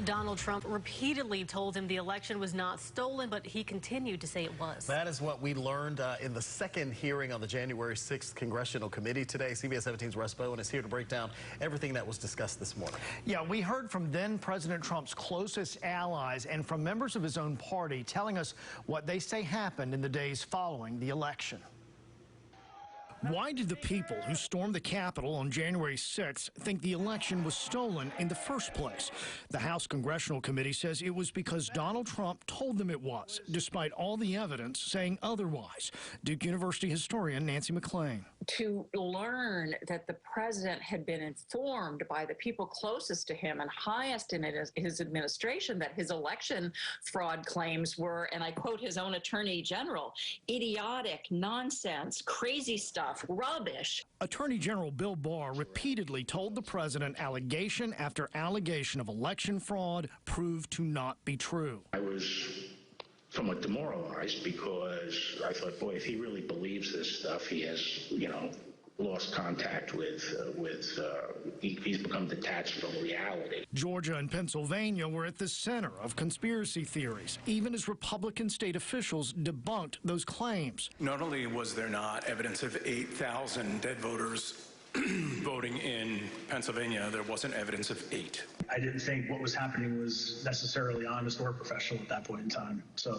Donald Trump repeatedly told him the election was not stolen, but he continued to say it was. That is what we learned in the second hearing on the January 6th Congressional Committee today. CBS 17's Russ Bowen is here to break down everything that was discussed this morning. Yeah, we heard from then President Trump's closest allies and from members of his own party telling us what they say happened in the days following the election. Why did the people who stormed the Capitol on January 6th think the election was stolen in the first place? The House Congressional Committee says it was because Donald Trump told them it was, despite all the evidence saying otherwise. Duke University historian Nancy McClain. To learn that the president had been informed by the people closest to him and highest in his administration that his election fraud claims were, and I quote his own attorney general, idiotic, nonsense, crazy stuff, rubbish. Attorney General Bill Barr repeatedly told the president allegation after allegation of election fraud proved to not be true. I was somewhat demoralized because I thought, boy, if he really believes this stuff, he has, lost contact with he's become detached from reality. Georgia and Pennsylvania were at the center of conspiracy theories, even as Republican state officials debunked those claims. Not only was there not evidence of 8,000 dead voters voting in Pennsylvania, there wasn't evidence of 8. I didn't think what was happening was necessarily honest or professional at that point in time. So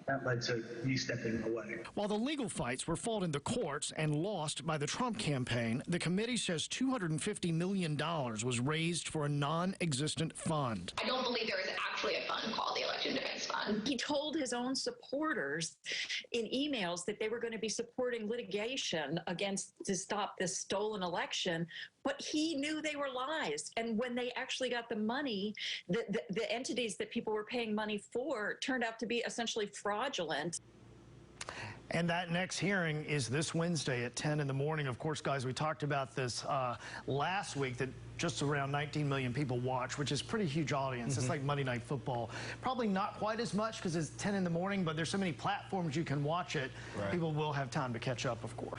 that led to me stepping away. While the legal fights were fought in the courts and lost by the Trump campaign, the committee says $250 million was raised for a non-existent fund. I don't believe there is actually a fund called the Election Defense Fund. He told his own supporters in emails that they were going to be supporting litigation to stop this stolen election, but he knew they were lies. And when they actually got the money, the entities that people were paying money for turned out to be essentially fraudulent. And that next hearing is this Wednesday at 10 in the morning. Of course, guys, we talked about this last week that just around 19 million people watch, which is a pretty huge audience. It's like Monday Night Football. Probably not quite as much because it's 10 in the morning, but there's so many platforms you can watch it. Right. People will have time to catch up, of course.